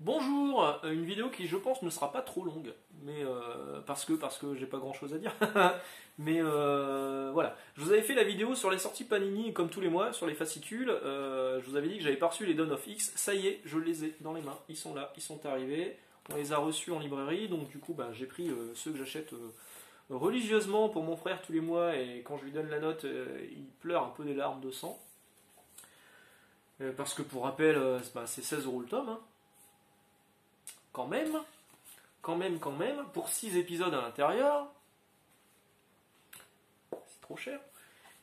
Bonjour, une vidéo qui je pense ne sera pas trop longue, mais parce que j'ai pas grand chose à dire. Mais voilà, je vous avais fait la vidéo sur les sorties Panini comme tous les mois sur les fascicules. Je vous avais dit que j'avais pas reçu les Dawn of X. Ça y est, je les ai dans les mains. Ils sont là, ils sont arrivés. On les a reçus en librairie, donc du coup j'ai pris ceux que j'achète religieusement pour mon frère tous les mois, et quand je lui donne la note, il pleure un peu des larmes de sang. Parce que pour rappel, c'est 16 € le tome, hein. Quand même, pour 6 épisodes à l'intérieur, c'est trop cher.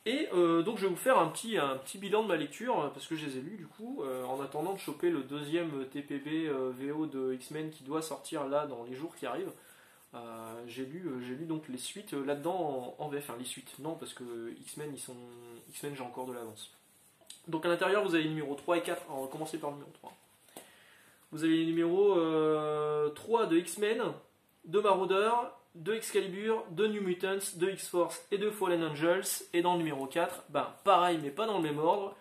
Et donc je vais vous faire un petit bilan de ma lecture, parce que je les ai lus du coup, en attendant de choper le deuxième TPB VO de X-Men qui doit sortir là dans les jours qui arrivent. J'ai lu donc les suites là-dedans en VF, enfin les suites, non parce que X-Men j'ai encore de l'avance. Donc à l'intérieur vous avez les numéros 3 et 4, on va commencer par le numéro 3. Vous avez les numéros 3 de X-Men, de Marauder, de Excalibur, de New Mutants, de X-Force et de Fallen Angels. Et dans le numéro 4, pareil mais pas dans le même ordre.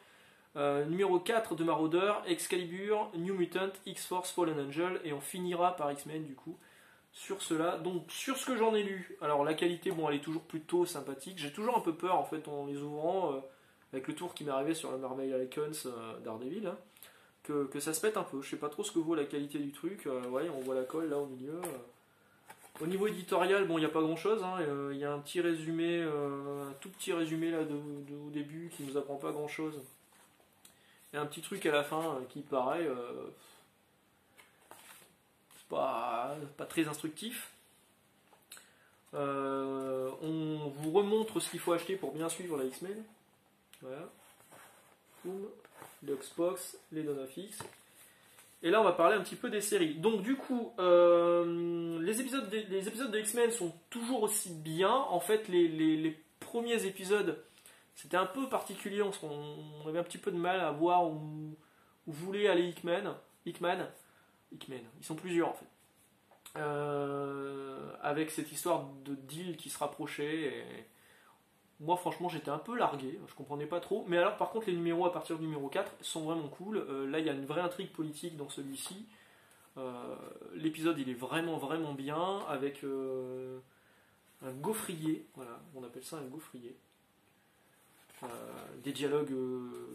Numéro 4 de Marauder, Excalibur, New Mutant, X-Force, Fallen Angel. Et on finira par X-Men du coup sur cela. Donc sur ce que j'en ai lu, alors la qualité, bon, elle est toujours plutôt sympathique. J'ai toujours un peu peur en fait en les ouvrant, avec le tour qui m'est arrivé sur le Marvel Icons Daredevil, hein, que ça se pète un peu. Je sais pas trop ce que vaut la qualité du truc. Ouais, on voit la colle là au milieu. Au niveau éditorial, bon, il n'y a pas grand chose. Il y a un petit résumé, un tout petit résumé là au début qui nous apprend pas grand chose. Et un petit truc à la fin qui paraît pas très instructif. On vous remontre ce qu'il faut acheter pour bien suivre la X-Men. Voilà. Boom. Les Xbox, les Dawn of X. Et là, on va parler un petit peu des séries. Donc, du coup, les épisodes de X-Men sont toujours aussi bien. En fait, les premiers épisodes, c'était un peu particulier. On avait un petit peu de mal à voir où voulait aller Hickman. Hickman. Ils sont plusieurs, en fait. Avec cette histoire de deal qui se rapprochait. Et moi, franchement, j'étais un peu largué, je comprenais pas trop. Mais alors, par contre, les numéros à partir du numéro 4 sont vraiment cool. Là, il y a une vraie intrigue politique dans celui-ci. L'épisode, il est vraiment, vraiment bien, avec un gaufrier. Voilà, on appelle ça un gaufrier. Des dialogues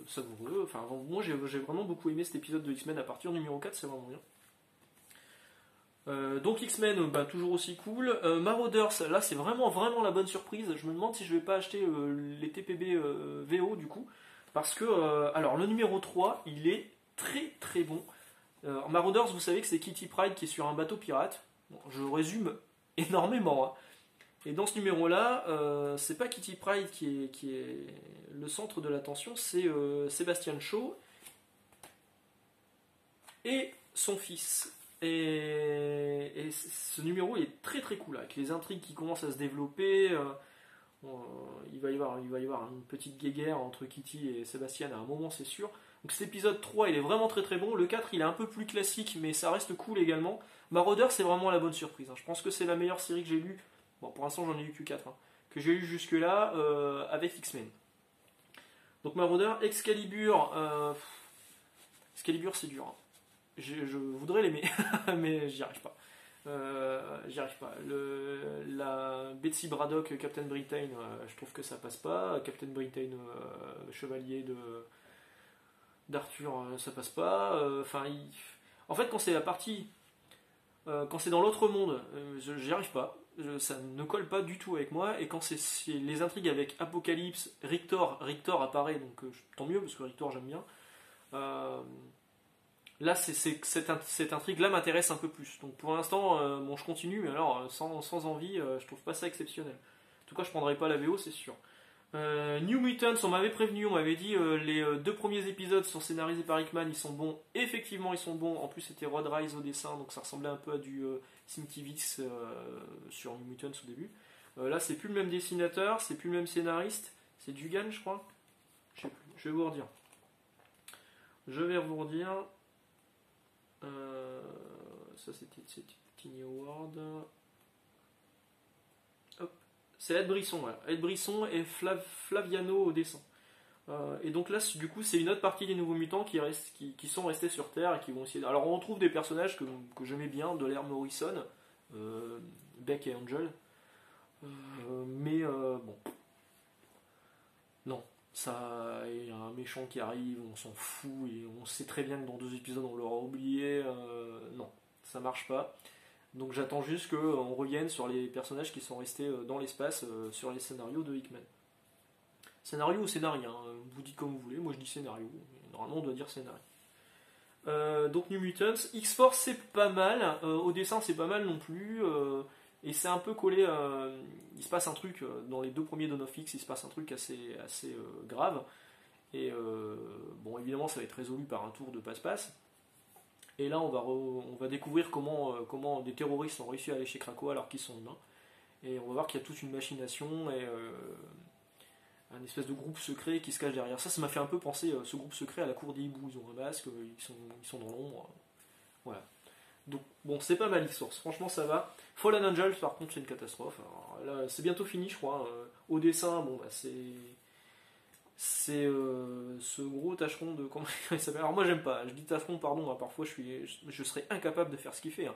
savoureux. Enfin, moi, j'ai vraiment beaucoup aimé cet épisode de X-Men à partir du numéro 4, c'est vraiment bien. Donc X-Men, toujours aussi cool. Marauders, là c'est vraiment vraiment la bonne surprise. Je me demande si je vais pas acheter les TPB VO du coup. Parce que, alors le numéro 3, il est très très bon. Marauders, vous savez que c'est Kitty Pryde qui est sur un bateau pirate. Bon, je résume énormément, hein. Et dans ce numéro-là, c'est pas Kitty Pryde qui est le centre de l'attention, c'est Sebastian Shaw et son fils. Et ce numéro est très très cool, avec les intrigues qui commencent à se développer. Il va y avoir une petite guéguerre entre Kitty et Sébastien à un moment, c'est sûr. Donc cet épisode 3, il est vraiment très très bon. Le 4, il est un peu plus classique, mais ça reste cool également. Marauder, c'est vraiment la bonne surprise, hein. Je pense que c'est la meilleure série que j'ai lue. Bon, pour l'instant, j'en ai eu que 4, hein, que j'ai eu jusque-là avec X-Men. Donc Marauder, Excalibur. Excalibur, c'est dur, hein. Je voudrais l'aimer, mais j'y arrive pas. La Betsy Braddock, Captain Britain, je trouve que ça passe pas. Captain Britain, chevalier d'Arthur, ça passe pas. En fait, quand c'est la partie, quand c'est dans l'autre monde, j'y arrive pas. Ça ne colle pas du tout avec moi. Et quand c'est les intrigues avec Apocalypse, Rictor apparaît, donc tant mieux parce que Rictor j'aime bien. Là, cette intrigue-là m'intéresse un peu plus. Donc pour l'instant, je continue, mais alors sans envie, je trouve pas ça exceptionnel. En tout cas, je prendrai pas la VO, c'est sûr. New Mutants, on m'avait prévenu, on m'avait dit les deux premiers épisodes sont scénarisés par Hickman, ils sont bons. Effectivement, ils sont bons. En plus, c'était Rod Reis au dessin, donc ça ressemblait un peu à du Simkivix sur New Mutants au début. Là, c'est plus le même dessinateur, c'est plus le même scénariste. C'est Dugan, je crois. Je sais plus. Je vais vous redire. Ça c'était Tiny Award. Hop. C'est Ed Brisson, voilà. Ed Brisson et Flaviano au dessin. Et donc là, du coup, c'est une autre partie des Nouveaux Mutants qui sont restés sur Terre et qui vont essayer. Alors on retrouve des personnages que j'aimais bien de l'ère Morrison, Beck et Angel. Mais bon, non. Ça, il y a un méchant qui arrive, on s'en fout et on sait très bien que dans 2 épisodes on l'aura oublié. Non, ça marche pas. Donc j'attends juste qu'on revienne sur les personnages qui sont restés dans l'espace sur les scénarios de Hickman. Scénario ou scénario, hein, vous dites comme vous voulez, moi je dis scénario, mais normalement on doit dire scénario. Donc New Mutants, X-Force c'est pas mal, au dessin c'est pas mal non plus, et c'est un peu collé, il se passe un truc, dans les 2 premiers Dawn of X, il se passe un truc assez grave, et bon évidemment ça va être résolu par un tour de passe-passe, et là on va découvrir comment des terroristes ont réussi à aller chez Krakoa alors qu'ils sont humains, et on va voir qu'il y a toute une machination, et un espèce de groupe secret qui se cache derrière. Ça m'a fait un peu penser, ce groupe secret, à la cour des hiboux. Ils ont un masque, ils sont dans l'ombre. Voilà. Donc, bon, c'est pas mal X-Force. Franchement, ça va. Fallen Angels, par contre, c'est une catastrophe. Alors, là, c'est bientôt fini, je crois. Au dessin, bon, bah, c'est ce gros tâcheron de. Comment il s'appelle? Alors, moi, j'aime pas. Je dis tâcheron, pardon. Hein, parfois, je serais incapable de faire ce qu'il fait. Hein.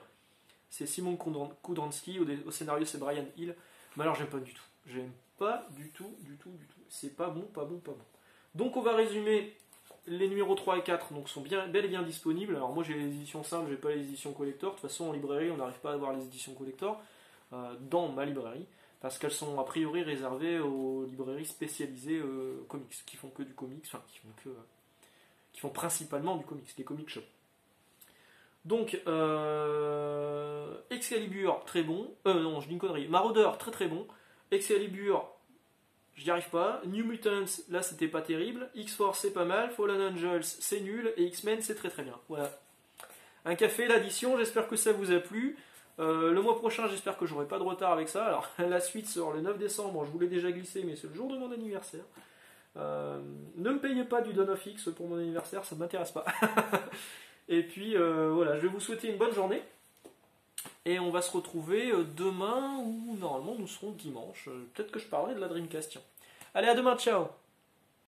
C'est Simon Kudransky. Au scénario, c'est Brian Hill. Mais alors, j'aime pas du tout. J'aime pas du tout. C'est pas bon. Donc on va résumer. Les numéros 3 et 4 donc, sont bel et bien disponibles. Alors moi j'ai les éditions simples, j'ai pas les éditions collector. De toute façon en librairie on n'arrive pas à avoir les éditions collector dans ma librairie. Parce qu'elles sont a priori réservées aux librairies spécialisées comics, qui font que du comics, enfin qui font principalement du comics, les comic shops. Donc Excalibur très bon. Non je dis une connerie. Marauder très bon. Excalibur, j'y arrive pas. New Mutants, là c'était pas terrible. X-Force c'est pas mal. Fallen Angels c'est nul. Et X-Men c'est très bien. Voilà. Un café, l'addition, j'espère que ça vous a plu. Le mois prochain, j'espère que j'aurai pas de retard avec ça. Alors la suite sort le 9 décembre, je vous l'ai déjà glissé, mais c'est le jour de mon anniversaire. Ne me payez pas du Dawn of X pour mon anniversaire, ça ne m'intéresse pas. Et puis voilà, je vais vous souhaiter une bonne journée. Et on va se retrouver demain, ou normalement nous serons dimanche. Peut-être que je parlerai de la Dreamcast. Tiens. Allez, à demain, ciao!